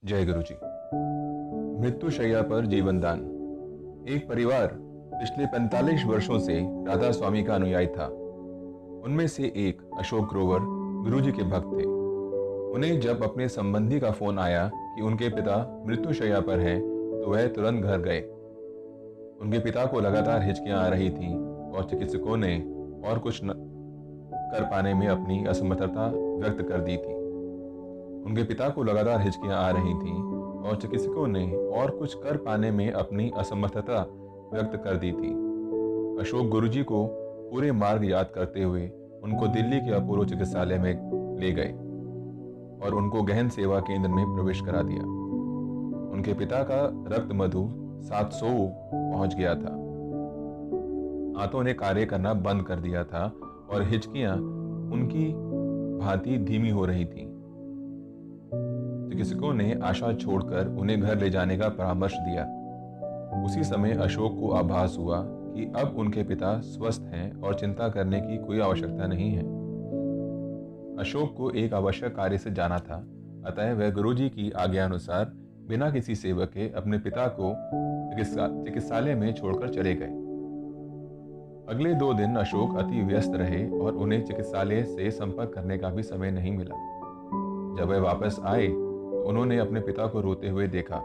जय गुरु जी। मृत्यु शैया पर जीवन दान। एक परिवार पिछले 45 वर्षों से राधा स्वामी का अनुयायी था। उनमें से एक अशोक ग्रोवर गुरु जी के भक्त थे। उन्हें जब अपने संबंधी का फोन आया कि उनके पिता मृत्यु शैया पर हैं, तो वह तुरंत घर गए। उनके पिता को लगातार हिचकियां आ रही थी और चिकित्सकों ने और कुछ न कर पाने में अपनी असमर्थता व्यक्त कर दी थी। उनके पिता को लगातार हिचकियां आ रही थीं और चिकित्सकों ने और कुछ कर पाने में अपनी असमर्थता व्यक्त कर दी थी। अशोक गुरुजी को पूरे मार्ग याद करते हुए उनको दिल्ली के अपोलो चिकित्सालय में ले गए और उनको गहन सेवा केंद्र में प्रवेश करा दिया। उनके पिता का रक्त मधु 700 पहुंच गया था। आंतों ने कार्य करना बंद कर दिया था और हिचकियां उनकी भांति धीमी हो रही थीं। चिकित्सकों ने आशा छोड़कर उन्हें घर ले जाने का परामर्श दिया। उसी समय अशोक को आभास हुआ कि अब उनके पिता स्वस्थ हैं और चिंता करने की कोई आवश्यकता नहीं है। अशोक को एक आवश्यक कार्य से जाना था, अतः वह गुरुजी की आज्ञा अनुसार बिना किसी सेवक के अपने पिता को चिकित्सालय में छोड़कर चले गए। अगले 2 दिन अशोक अति व्यस्त रहे और उन्हें चिकित्सालय से संपर्क करने का भी समय नहीं मिला। जब वह वापस आए तो उन्होंने अपने पिता को रोते हुए देखा।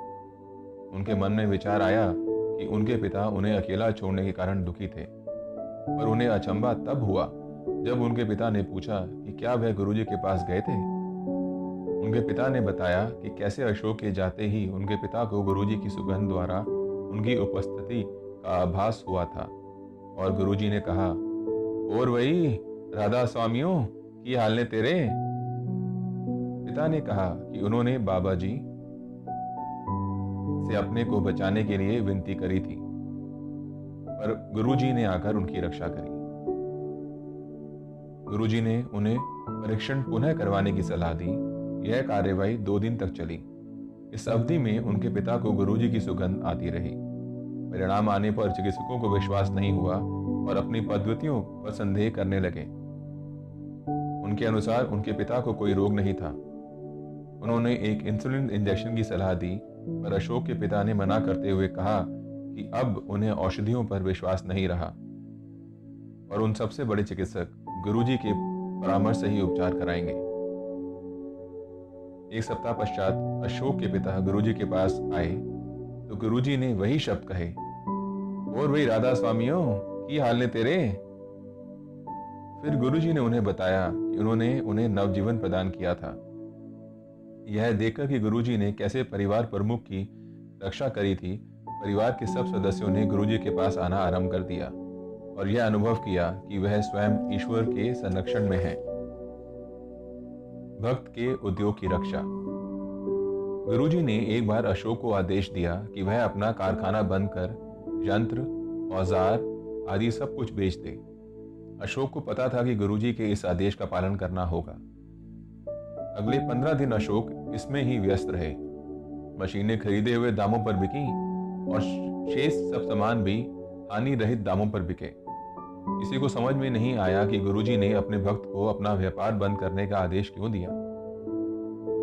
उनके मन में विचार आया कि उनके पिता उन्हें अकेला छोड़ने के कारण दुखी थे, पर उन्हें अचंभा तब हुआ जब उनके पिता ने पूछा कि क्या वह गुरुजी के पास गए थे। उनके पिता ने बताया कि कैसे अशोक के जाते ही उनके पिता को गुरुजी की सुगंध द्वारा उनकी उपस्थिति का आभास हुआ था और गुरुजी ने कहा, और वही राधा स्वामियों की हाल ने तेरे। पिता ने कहा कि उन्होंने बाबा जी से अपने को बचाने के लिए विनती करी थी, पर गुरुजी ने आकर उनकी रक्षा करी। गुरुजी ने उन्हें परीक्षण पुनः करवाने की सलाह दी। यह कार्यवाही 2 दिन तक चली। इस अवधि में उनके पिता को गुरुजी की सुगंध आती रही। परिणाम आने पर चिकित्सकों को विश्वास नहीं हुआ और अपनी पद्धतियों पर संदेह करने लगे। उनके अनुसार उनके पिता को कोई रोग नहीं था। उन्होंने एक इंसुलिन इंजेक्शन की सलाह दी, पर अशोक के पिता ने मना करते हुए कहा कि अब उन्हें औषधियों पर विश्वास नहीं रहा और उन सबसे बड़े चिकित्सक गुरुजी के परामर्श से ही उपचार कराएंगे। एक सप्ताह पश्चात अशोक के पिता गुरुजी के पास आए तो गुरुजी ने वही शब्द कहे, और वही राधा स्वामियों की हाल ने तेरे। फिर गुरुजी ने उन्हें बताया कि उन्होंने उन्हें नवजीवन प्रदान किया था। यह देखकर कि गुरुजी ने कैसे परिवार प्रमुख की रक्षा करी थी, परिवार के सब सदस्यों ने गुरुजी के पास आना आरंभ कर दिया और यह अनुभव किया कि वह स्वयं ईश्वर के संरक्षण में है। भक्त के उद्योग की रक्षा। गुरुजी ने एक बार अशोक को आदेश दिया कि वह अपना कारखाना बंद कर यंत्र, औजार आदि सब कुछ बेच दे। अशोक को पता था कि गुरुजी के इस आदेश का पालन करना होगा। अगले 15 दिन अशोक इसमें ही व्यस्त रहे। मशीनें खरीदे हुए दामों पर बिकी और शेष सब सामान भी हानि रहित दामों पर बिके। किसी को समझ में नहीं आया कि गुरुजी ने अपने भक्त को अपना व्यापार बंद करने का आदेश क्यों दिया।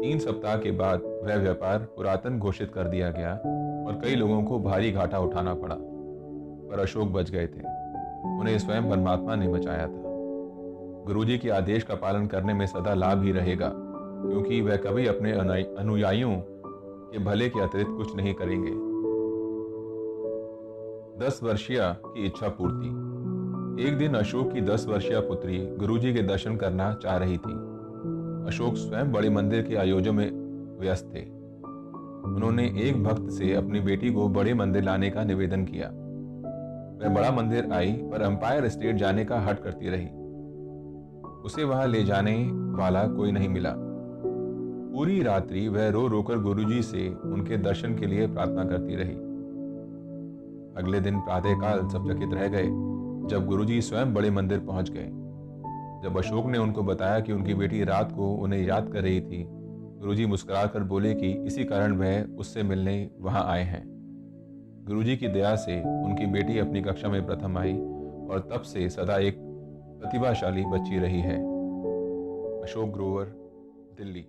3 सप्ताह के बाद वह व्यापार पुरातन घोषित कर दिया गया और कई लोगों को भारी घाटा उठाना पड़ा, पर अशोक बच गए थे। उन्हें स्वयं परमात्मा ने बचाया था। गुरुजी के आदेश का पालन करने में सदा लाभ ही रहेगा, क्योंकि वह कभी अपने अनुयायियों के भले के अतिरिक्त कुछ नहीं करेंगे। 10 वर्षीय की इच्छा पूर्ति। एक दिन अशोक की 10 वर्षीय पुत्री गुरुजी के दर्शन करना चाह रही थी। अशोक स्वयं बड़े मंदिर के आयोजन में व्यस्त थे। उन्होंने एक भक्त से अपनी बेटी को बड़े मंदिर लाने का निवेदन किया। वह बड़ा मंदिर आई, पर एम्पायर स्टेट जाने का हट करती रही। उसे वहां ले जाने वाला कोई नहीं मिला। पूरी रात्रि वह रो रोकर गुरुजी से उनके दर्शन के लिए प्रार्थना करती रही। अगले दिन प्रातःकाल सब चकित रह गए जब गुरुजी स्वयं बड़े मंदिर पहुंच गए। जब अशोक ने उनको बताया कि उनकी बेटी रात को उन्हें याद कर रही थी, गुरुजी मुस्कुराकर बोले कि इसी कारण वह उससे मिलने वहां आए हैं। गुरुजी की दया से उनकी बेटी अपनी कक्षा में प्रथम आई और तब से सदा एक प्रतिभाशाली बच्ची रही है। अशोक ग्रोवर, दिल्ली।